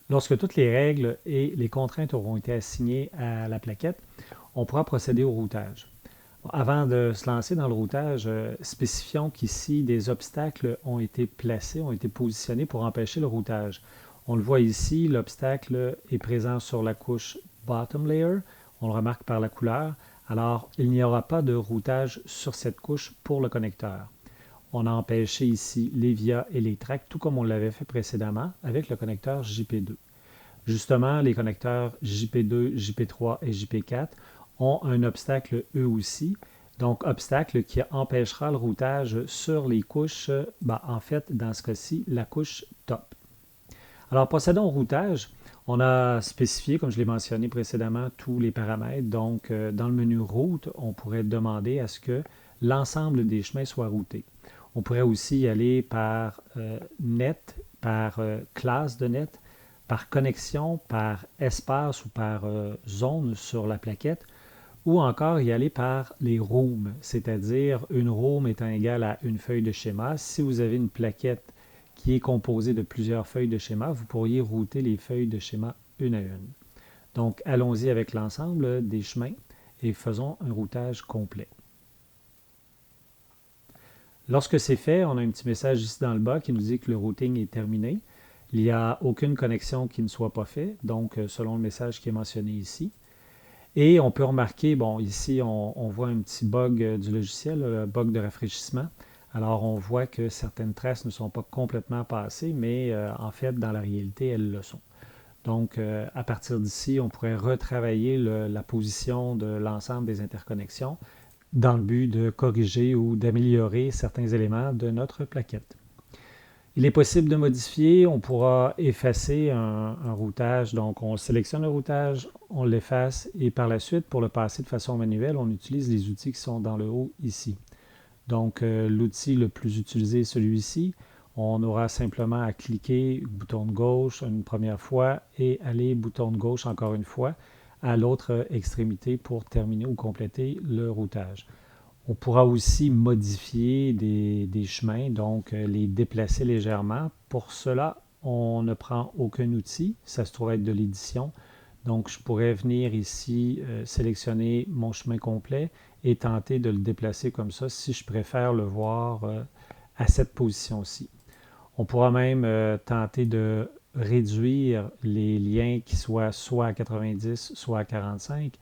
Lorsque toutes les règles et les contraintes auront été assignées à la plaquette, on pourra procéder au routage. Avant de se lancer dans le routage, spécifions qu'ici, des obstacles ont été placés, ont été positionnés pour empêcher le routage. On le voit ici, l'obstacle est présent sur la couche bottom layer, on le remarque par la couleur, alors il n'y aura pas de routage sur cette couche pour le connecteur. On a empêché ici les vias et les tracks, tout comme on l'avait fait précédemment avec le connecteur JP2. Justement, les connecteurs JP2, JP3 et JP4 ont un obstacle eux aussi. Donc, obstacle qui empêchera le routage sur les couches, en fait, dans ce cas-ci, la couche top. Alors, procédons au routage. On a spécifié, comme je l'ai mentionné précédemment, tous les paramètres. Donc, dans le menu route, on pourrait demander à ce que l'ensemble des chemins soit routés. On pourrait aussi y aller par net, par classe de net, par connexion, par espace ou par zone sur la plaquette, ou encore y aller par les rooms, c'est-à-dire une room étant égale à une feuille de schéma. Si vous avez une plaquette qui est composée de plusieurs feuilles de schéma, vous pourriez router les feuilles de schéma une à une. Donc, allons-y avec l'ensemble des chemins et faisons un routage complet. Lorsque c'est fait, on a un petit message ici dans le bas qui nous dit que le routing est terminé. Il n'y a aucune connexion qui ne soit pas faite, donc selon le message qui est mentionné ici. Et on peut remarquer, bon, ici, on voit un petit bug du logiciel, un bug de rafraîchissement. Alors, on voit que certaines traces ne sont pas complètement passées, mais en fait, dans la réalité, elles le sont. Donc, à partir d'ici, on pourrait retravailler la position de l'ensemble des interconnexions dans le but de corriger ou d'améliorer certains éléments de notre plaquette. Il est possible de modifier, on pourra effacer un routage, donc on sélectionne le routage, on l'efface et par la suite, pour le passer de façon manuelle, on utilise les outils qui sont dans le haut ici. Donc l'outil le plus utilisé est celui-ci. On aura simplement à cliquer bouton de gauche une première fois et aller bouton de gauche encore une fois à l'autre extrémité pour terminer ou compléter le routage. On pourra aussi modifier des chemins, donc les déplacer légèrement. Pour cela, on ne prend aucun outil. Ça se trouve être de l'édition. Donc, je pourrais venir ici sélectionner mon chemin complet et tenter de le déplacer comme ça si je préfère le voir à cette position-ci. On pourra même tenter de réduire les liens qui soient soit à 90, soit à 45.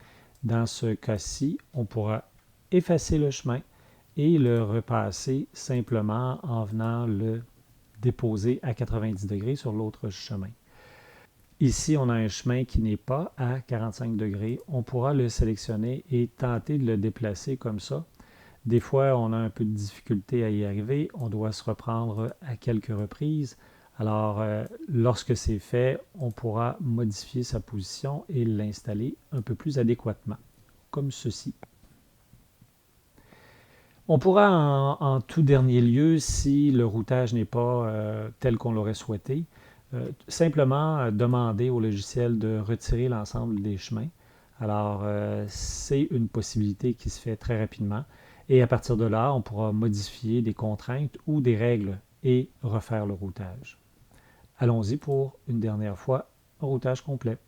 Dans ce cas-ci, on pourra effacer le chemin et le repasser simplement en venant le déposer à 90 degrés sur l'autre chemin. Ici, on a un chemin qui n'est pas à 45 degrés. On pourra le sélectionner et tenter de le déplacer comme ça. Des fois, on a un peu de difficulté à y arriver. On doit se reprendre à quelques reprises. Alors, lorsque c'est fait, on pourra modifier sa position et l'installer un peu plus adéquatement, comme ceci. On pourra en tout dernier lieu, si le routage n'est pas tel qu'on l'aurait souhaité, simplement demander au logiciel de retirer l'ensemble des chemins. Alors, c'est une possibilité qui se fait très rapidement. Et à partir de là, on pourra modifier des contraintes ou des règles et refaire le routage. Allons-y pour une dernière fois, un routage complet.